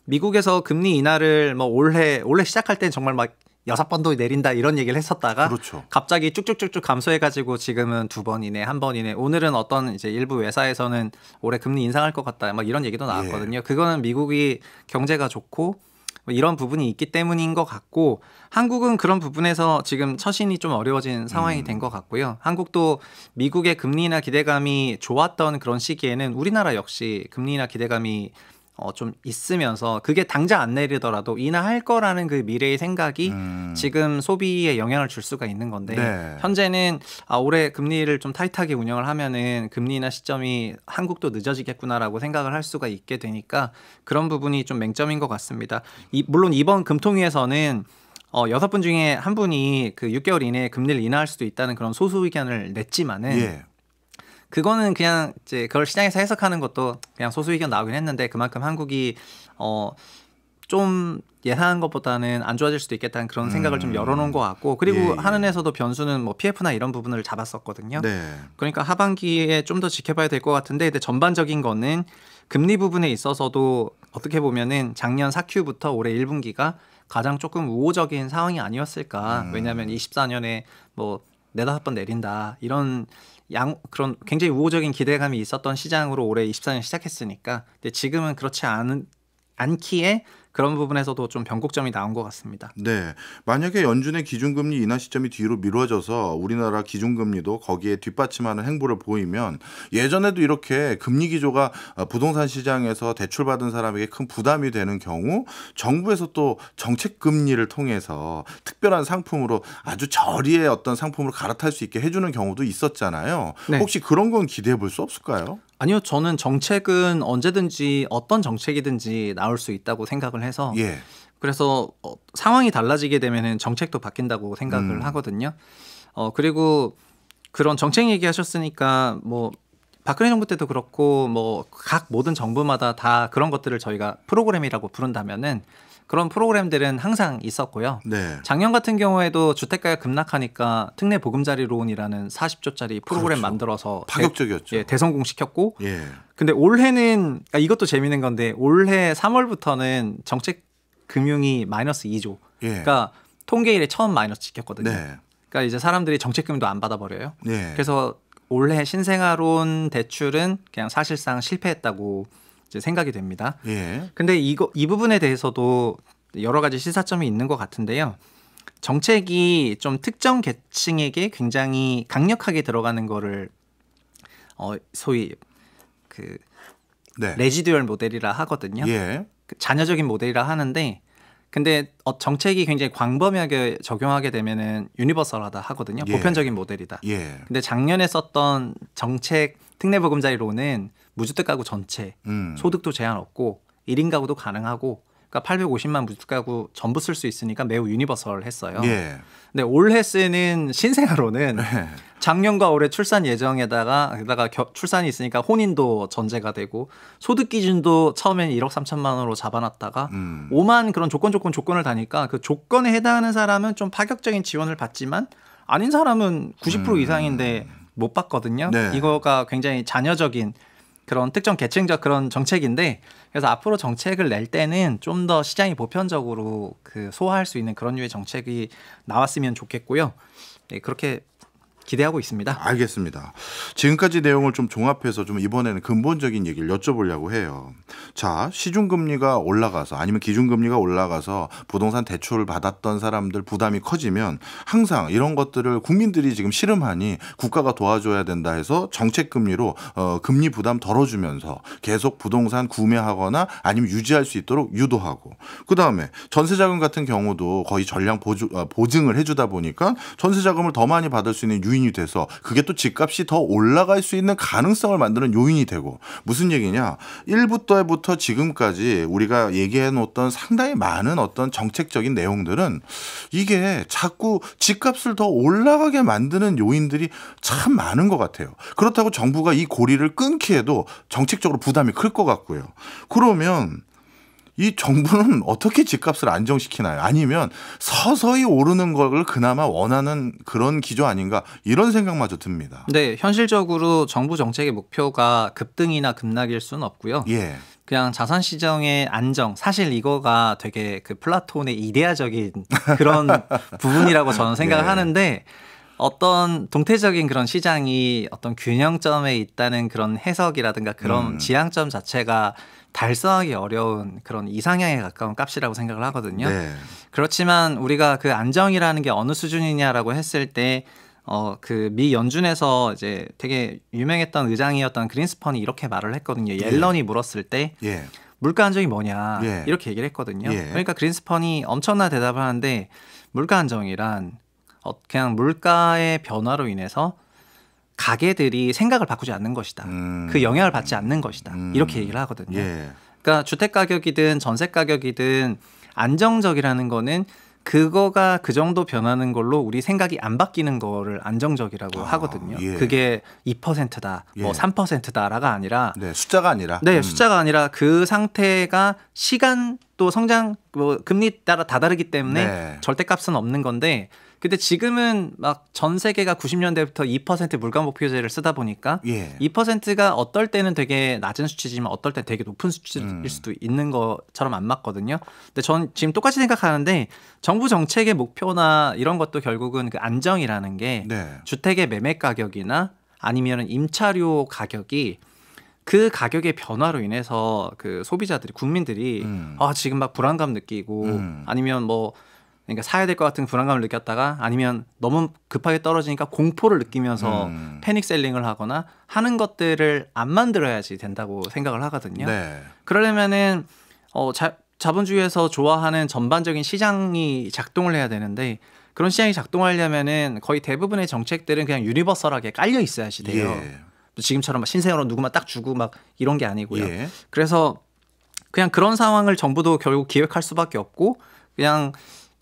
미국에서 금리 인하를 뭐 올해 시작할 때 정말 막 6번도 내린다 이런 얘기를 했었다가 그렇죠. 갑자기 쭉쭉쭉쭉 감소해가지고 지금은 2번 이내, 1번 이내. 오늘은 어떤 이제 일부 외사에서는 올해 금리 인상할 것 같다 막 이런 얘기도 나왔거든요. 그거는 미국이 경제가 좋고 뭐 이런 부분이 있기 때문인 것 같고 한국은 그런 부분에서 지금 처신이 좀 어려워진 상황이 된 것 같고요. 한국도 미국의 금리나 기대감이 좋았던 그런 시기에는 우리나라 역시 금리나 기대감이 좀 있으면서 그게 당장 안 내리더라도 인하할 거라는 그 미래의 생각이 지금 소비에 영향을 줄 수가 있는 건데 네. 현재는 올해 금리를 좀 타이트하게 운영을 하면은 금리 인하 시점이 한국도 늦어지겠구나라고 생각을 할 수가 있게 되니까 그런 부분이 좀 맹점인 것 같습니다. 물론 이번 금통위에서는 6분 중에 한 분이 그 6개월 이내에 금리를 인하할 수도 있다는 그런 소수 의견을 냈지만은 예. 그거는 그냥 이제 그걸 시장에서 해석하는 것도 그냥 소수 의견 나오긴 했는데 그만큼 한국이 좀 예상한 것보다는 안 좋아질 수도 있겠다는 그런 생각을 좀 열어놓은 것 같고 그리고 한은에서도 변수는 뭐 PF나 이런 부분을 잡았었거든요. 네. 그러니까 하반기에 좀 더 지켜봐야 될 것 같은데 근데 전반적인 거는 금리 부분에 있어서도 어떻게 보면은 작년 4Q부터 올해 1분기가 가장 조금 우호적인 상황이 아니었을까. 왜냐하면 24년에 뭐 4-5번 내린다 이런 그런 굉장히 우호적인 기대감이 있었던 시장으로 올해 24년 시작했으니까 근데 지금은 그렇지 않기에 그런 부분에서도 좀 변곡점이 나온 것 같습니다. 네. 만약에 연준의 기준금리 인하 시점이 뒤로 미뤄져서 우리나라 기준금리도 거기에 뒷받침하는 행보를 보이면 예전에도 이렇게 금리 기조가 부동산 시장에서 대출받은 사람에게 큰 부담이 되는 경우 정부에서 또 정책금리를 통해서 특별한 상품으로 아주 저리의 어떤 상품으로 갈아탈 수 있게 해주는 경우도 있었잖아요. 네. 혹시 그런 건 기대해 볼 수 없을까요? 아니요. 저는 정책은 언제든지 어떤 정책이든지 나올 수 있다고 생각을 해서 예. 그래서 상황이 달라지게 되면은 정책도 바뀐다고 생각을 하거든요. 그리고 그런 정책 얘기하셨으니까 뭐 박근혜 정부 때도 그렇고 뭐 각 모든 정부마다 다 그런 것들을 저희가 프로그램이라고 부른다면은 그런 프로그램들은 항상 있었고요. 네. 작년 같은 경우에도 주택가가 급락하니까 특례 보금자리 론이라는 40조짜리 프로그램 그렇죠. 만들어서 파격적이었죠. 대성공시켰고 예. 근데 올해는 이것도 재밌는 건데 올해 3월부터는 정책 금융이 마이너스 2조. 예. 그러니까 통계 이래 처음 마이너스 찍혔거든요. 네. 그러니까 이제 사람들이 정책 금융도 안 받아버려요. 예. 그래서 올해 신생아론 대출은 그냥 사실상 실패했다고 이제 생각이 됩니다. 예. 근데 이 부분에 대해서도 여러 가지 시사점이 있는 것 같은데요. 정책이 좀 특정 계층에게 굉장히 강력하게 들어가는 거를 소위 그 네. 레지듀얼 모델이라 하거든요. 예. 그 잔여적인 모델이라 하는데 근데 정책이 굉장히 광범위하게 적용하게 되면은 유니버설하다 하거든요. 예. 보편적인 모델이다. 예. 근데 작년에 썼던 정책 특례보금자리론은 무주택 가구 전체 소득도 제한 없고 1인 가구도 가능하고 그러니까 850만 무주택 가구 전부 쓸 수 있으니까 매우 유니버설했어요. 예. 근데 올해 쓰는 신생아론은 작년과 올해 출산 예정에다가 출산이 있으니까 혼인도 전제가 되고 소득 기준도 처음엔 1억 3천만 원으로 잡아놨다가 5만 그런 조건을 다니까 그 조건에 해당하는 사람은 좀 파격적인 지원을 받지만 아닌 사람은 90% 이상인데 못 받거든요. 네. 이거가 굉장히 잔여적인 그런 특정 계층적 그런 정책인데 그래서 앞으로 정책을 낼 때는 좀 더 시장이 보편적으로 그 소화할 수 있는 그런 류의 정책이 나왔으면 좋겠고요. 네, 그렇게 기대하고 있습니다. 알겠습니다. 지금까지 내용을 좀 종합해서 좀 이번에는 근본적인 얘기를 여쭤보려고 해요. 자, 시중금리가 올라가서 아니면 기준금리가 올라가서 부동산 대출을 받았던 사람들 부담이 커지면 항상 이런 것들을 국민들이 지금 씨름하니 국가가 도와줘야 된다 해서 정책금리로 금리 부담 덜어주면서 계속 부동산 구매하거나 아니면 유지할 수 있도록 유도하고 그다음에 전세자금 같은 경우도 거의 전량 보증을 해주다 보니까 전세자금을 더 많이 받을 수 있는 요인이 돼서 그게 또 집값이 더 올라갈 수 있는 가능성을 만드는 요인이 되고 무슨 얘기냐 1부 때부터 지금까지 우리가 얘기해 놓았던 상당히 많은 어떤 정책적인 내용들은 이게 자꾸 집값을 더 올라가게 만드는 요인들이 참 많은 것 같아요. 그렇다고 정부가 이 고리를 끊기에도 정책적으로 부담이 클 것 같고요. 그러면 이 정부는 어떻게 집값을 안정시키나요? 아니면 서서히 오르는 걸 그나마 원하는 그런 기조 아닌가 이런 생각마저 듭니다. 네, 현실적으로 정부 정책의 목표가 급등이나 급락일 수는 없고요. 예. 그냥 자산 시장의 안정 사실 이거가 되게 그 플라톤의 이데아적인 그런 부분이라고 저는 생각을 예. 하는데 어떤 동태적인 그런 시장이 어떤 균형점에 있다는 그런 해석이라든가 그런 지향점 자체가 달성하기 어려운 그런 이상향에 가까운 값이라고 생각을 하거든요. 네. 그렇지만 우리가 그 안정이라는 게 어느 수준이냐라고 했을 때 그 미 연준에서 이제 되게 유명했던 의장이었던 그린스펀이 이렇게 말을 했거든요. 옐런이 물었을 때 예. 물가 안정이 뭐냐 예. 이렇게 얘기를 했거든요. 예. 그러니까 그린스펀이 엄청난 대답을 하는데 물가 안정이란 그냥 물가의 변화로 인해서 가게들이 생각을 바꾸지 않는 것이다. 그 영향을 받지 않는 것이다. 이렇게 얘기를 하거든요. 예. 그러니까 주택 가격이든 전세 가격이든 안정적이라는 거는 그거가 그 정도 변하는 걸로 우리 생각이 안 바뀌는 거를 안정적이라고 하거든요. 예. 그게 2%다, 뭐 예. 3%다라가 아니라 네, 숫자가 아니라. 숫자가 아니라 그 상태가 시간 또 성장 뭐 금리 따라 다 다르기 때문에 네. 절대값은 없는 건데 근데 지금은 막 전 세계가 90년대부터 2% 물가 목표제를 쓰다 보니까 예. 2%가 어떨 때는 되게 낮은 수치지만 어떨 때 되게 높은 수치일 수도 있는 것처럼 안 맞거든요. 근데 전 지금 똑같이 생각하는데 정부 정책의 목표나 이런 것도 결국은 그 안정이라는 게 네. 주택의 매매 가격이나 아니면 임차료 가격이 그 가격의 변화로 인해서 그 소비자들이 국민들이 지금 막 불안감 느끼고 아니면 뭐 그러니까 사야 될 것 같은 불안감을 느꼈다가 아니면 너무 급하게 떨어지니까 공포를 느끼면서 패닉 셀링을 하거나 하는 것들을 안 만들어야지 된다고 생각을 하거든요. 네. 그러려면은 자본주의에서 좋아하는 전반적인 시장이 작동을 해야 되는데 그런 시장이 작동하려면은 거의 대부분의 정책들은 그냥 유니버설하게 깔려 있어야지 돼요. 예. 지금처럼 막 신생아로 누구만 딱 주고 막 이런 게 아니고요. 예. 그래서 그냥 그런 상황을 정부도 결국 기획할 수밖에 없고 그냥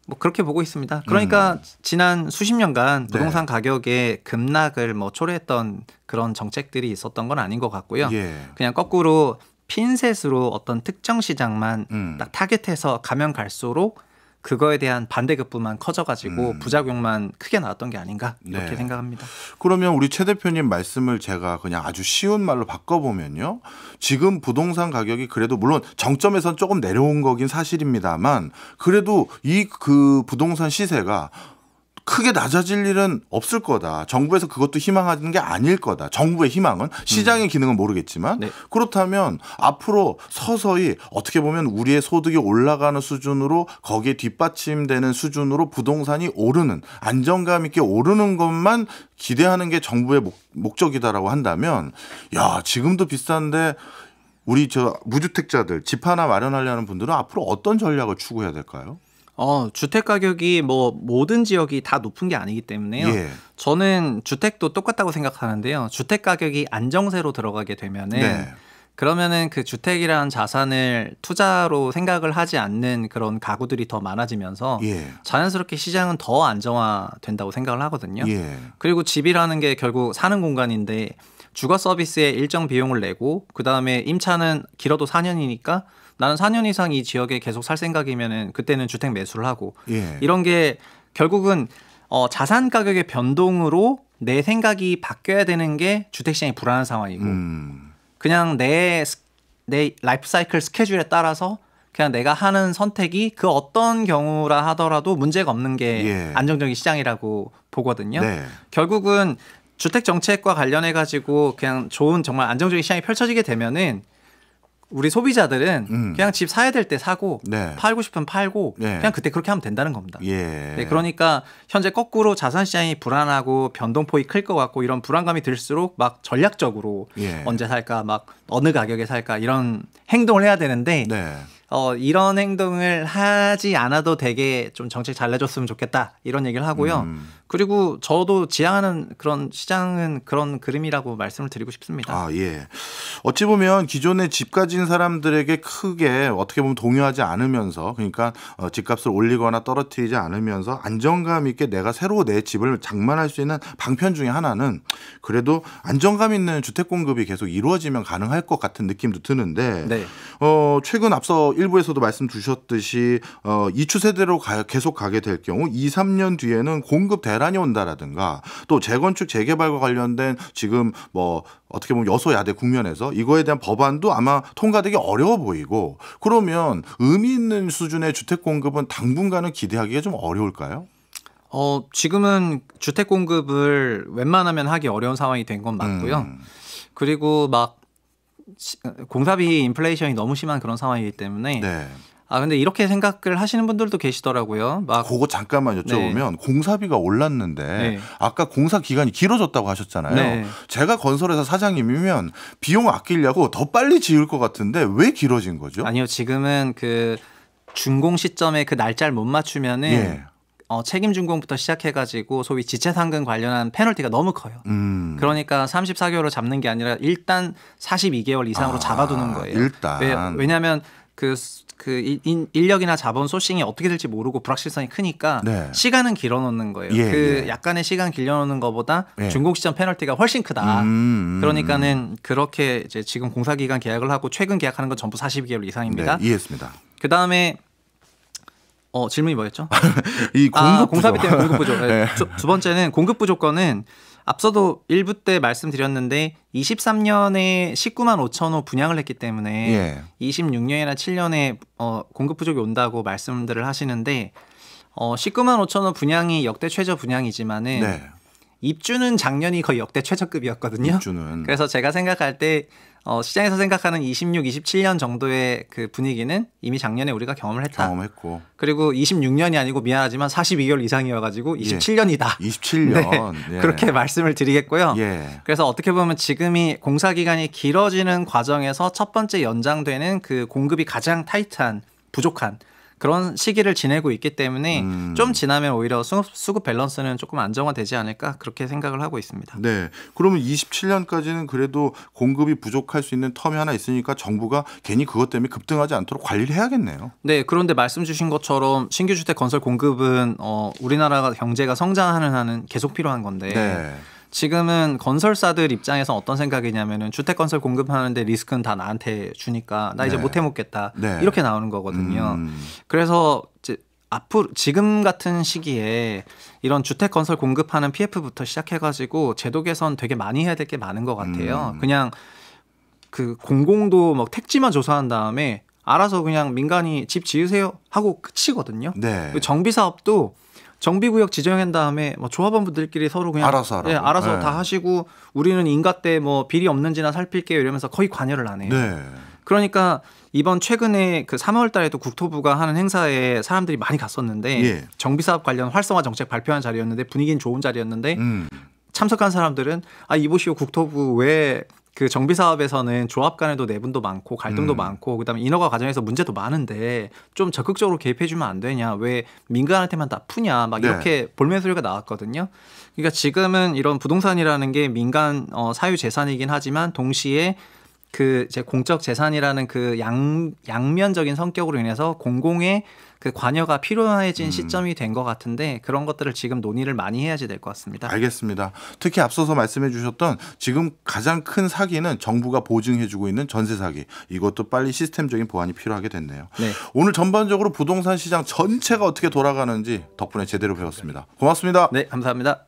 뭐 그렇게 보고 있습니다. 그러니까 지난 수십 년간 부동산 가격의 급락을 뭐 초래했던 그런 정책들이 있었던 건 아닌 것 같고요. 예. 그냥 거꾸로 핀셋으로 어떤 특정 시장만 딱 타겟해서 가면 갈수록 그거에 대한 반대급부만 커져가지고 부작용만 크게 나왔던 게 아닌가 이렇게 네. 생각합니다. 그러면 우리 최 대표님 말씀을 제가 그냥 아주 쉬운 말로 바꿔보면요. 지금 부동산 가격이 그래도 물론 정점에선 조금 내려온 거긴 사실입니다만 그래도 이 그 부동산 시세가 크게 낮아질 일은 없을 거다. 정부에서 그것도 희망하는 게 아닐 거다. 정부의 희망은 시장의 기능은 모르겠지만 네. 그렇다면 앞으로 서서히 어떻게 보면 우리의 소득이 올라가는 수준으로 거기에 뒷받침되는 수준으로 부동산이 오르는 안정감 있게 오르는 것만 기대하는 게 정부의 목적이다라고 한다면 야 지금도 비싼데 우리 저 무주택자들 집 하나 마련하려는 분들은 앞으로 어떤 전략을 추구해야 될까요? 주택 가격이 뭐 모든 지역이 다 높은 게 아니기 때문에요. 예. 저는 주택도 똑같다고 생각하는데요. 주택 가격이 안정세로 들어가게 되면은 네. 그러면은 그 주택이라는 자산을 투자로 생각을 하지 않는 그런 가구들이 더 많아지면서 예. 자연스럽게 시장은 더 안정화된다고 생각을 하거든요. 예. 그리고 집이라는 게 결국 사는 공간인데 주거 서비스에 일정 비용을 내고 그다음에 임차는 길어도 4년이니까 나는 4년 이상 이 지역에 계속 살 생각이면은 그때는 주택 매수를 하고 예. 이런 게 결국은 자산 가격의 변동으로 내 생각이 바뀌어야 되는 게 주택 시장이 불안한 상황이고 그냥 내 라이프 사이클 스케줄에 따라서 그냥 내가 하는 선택이 그 어떤 경우라 하더라도 문제가 없는 게 예. 안정적인 시장이라고 보거든요. 네. 결국은 주택 정책과 관련해 가지고 그냥 좋은 정말 안정적인 시장이 펼쳐지게 되면은 우리 소비자들은 그냥 집 사야 될 때 사고 네. 팔고 싶으면 팔고 네. 그냥 그때 그렇게 하면 된다는 겁니다. 예. 네, 그러니까 현재 거꾸로 자산 시장이 불안하고 변동폭이 클 것 같고 이런 불안감이 들수록 막 전략적으로 예. 언제 살까 막 어느 가격에 살까 이런 행동을 해야 되는데 네. 이런 행동을 하지 않아도 되게 좀 정책 잘 내줬으면 좋겠다 이런 얘기를 하고요. 그리고 저도 지향하는 그런 시장은 그런 그림이라고 말씀을 드리고 싶습니다. 아, 예. 어찌 보면 기존에 집 가진 사람들에게 크게 어떻게 보면 동요하지 않으면서 그러니까 집값을 올리거나 떨어뜨리지 않으면서 안정감 있게 내가 새로 내 집을 장만할 수 있는 방편 중에 하나는 그래도 안정감 있는 주택 공급이 계속 이루어지면 가능할 것 같은 느낌도 드는데 네. 최근 앞서 일부에서도 말씀 주셨듯이 이 추세대로 계속 가게 될 경우 2, 3년 뒤에는 공급 대란이 온다라든가 또 재건축 재개발과 관련된 지금 뭐 어떻게 보면 여소야대 국면에서 이거에 대한 법안도 아마 통과되기 어려워 보이고 그러면 의미 있는 수준의 주택 공급은 당분간은 기대하기가 좀 어려울까요? 지금은 주택 공급을 웬만하면 하기 어려운 상황이 된 건 맞고요. 그리고 막 공사비 인플레이션이 너무 심한 그런 상황이기 때문에 네. 근데 이렇게 생각을 하시는 분들도 계시더라고요. 막 그거 잠깐만 여쭤보면 공사비가 올랐는데 네. 아까 공사 기간이 길어졌다고 하셨잖아요. 네. 제가 건설회사 사장님이면 비용 아끼려고 더 빨리 지을 것 같은데 왜 길어진 거죠? 아니요. 지금은 그 준공 시점에 그 날짜를 못 맞추면은 예. 책임 준공부터 시작해가지고 소위 지체 상금 관련한 페널티가 너무 커요. 그러니까 34개월을 잡는 게 아니라 일단 42개월 이상으로 잡아두는 거예요. 일단 왜냐하면 그 인력이나 자본 소싱이 어떻게 될지 모르고 불확실성이 크니까 네. 시간은 시간은 길어놓는 거예요. 예. 약간의 시간 길어놓는 것보다 예. 준공 시점 페널티가 훨씬 크다. 그러니까는 그렇게 이제 지금 공사 기간 계약을 하고 최근 계약하는 건 전부 42개월 이상입니다. 네, 이해했습니다. 그 다음에 질문이 뭐였죠? 이 공급 공사비 부족. 때문에 공급 부족. 네. 두 번째는 공급 부족권은 앞서도 1부 때 말씀드렸는데 23년에 19만 5천 호 분양을 했기 때문에 예. 26년이나 7년에 공급 부족이 온다고 말씀들을 하시는데 19만 5천 호 분양이 역대 최저 분양이지만은 네. 입주는 작년이 거의 역대 최저급이었거든요. 입주는. 그래서 제가 생각할 때 시장에서 생각하는 26, 27년 정도의 그 분위기는 이미 작년에 우리가 경험을 했다. 경험했고. 그리고 26년이 아니고 미안하지만 42개월 이상이어가지고 27년이다. 27년. 네, 예. 그렇게 말씀을 드리겠고요. 예. 그래서 어떻게 보면 지금이 공사 기간이 길어지는 과정에서 첫 번째 연장되는 그 공급이 가장 타이트한 부족한 그런 시기를 지내고 있기 때문에 좀 지나면 오히려 수급 밸런스는 조금 안정화되지 않을까 그렇게 생각을 하고 있습니다. 네. 그러면 27년까지는 그래도 공급이 부족할 수 있는 텀이 하나 있으니까 정부가 괜히 그것 때문에 급등하지 않도록 관리를 해야겠네요. 네, 그런데 말씀 주신 것처럼 신규 주택 건설 공급은 우리나라가 경제가 성장하는 한은 계속 필요한 건데 네. 지금은 건설사들 입장에서 어떤 생각이냐면은 주택 건설 공급하는데 리스크는 다 나한테 주니까 나 이제 네. 못 해먹겠다 네. 이렇게 나오는 거거든요. 그래서 이제 앞으로 지금 같은 시기에 이런 주택 건설 공급하는 PF부터 시작해가지고 제도 개선 되게 많이 해야 될 게 많은 것 같아요. 그냥 그 공공도 막 택지만 조사한 다음에 알아서 그냥 민간이 집 지으세요 하고 끝이거든요. 네. 정비 사업도 정비구역 지정한 다음에 조합원분들끼리 서로 그냥 알아서 하라고. 알아서 네. 다 하시고 우리는 인가 때 비리 없는지나 살필게요 이러면서 거의 관여를 안 해요. 네. 그러니까 이번 최근에 그 3월 달에도 국토부가 하는 행사에 사람들이 많이 갔었는데 예. 정비사업 관련 활성화 정책 발표한 자리였는데 분위기는 좋은 자리였는데 참석한 사람들은 이보시오 국토부 왜 그 정비 사업에서는 조합 간에도 내분도 많고 갈등도 많고 그다음에 인허가 과정에서 문제도 많은데 좀 적극적으로 개입해 주면 안 되냐 왜 민간한테만 다 푸냐 막 네. 이렇게 볼멘 소리가 나왔거든요. 그러니까 지금은 이런 부동산이라는 게 민간 사유 재산이긴 하지만 동시에 그 이제 공적 재산이라는 그 양면적인 성격으로 인해서 공공의 그 관여가 필요해진 시점이 된 것 같은데 그런 것들을 지금 논의를 많이 해야지 될 것 같습니다. 알겠습니다. 특히 앞서서 말씀해 주셨던 지금 가장 큰 사기는 정부가 보증해주고 있는 전세 사기. 이것도 빨리 시스템적인 보완이 필요하게 됐네요. 네. 오늘 전반적으로 부동산 시장 전체가 어떻게 돌아가는지 덕분에 제대로 배웠습니다. 고맙습니다. 네, 감사합니다.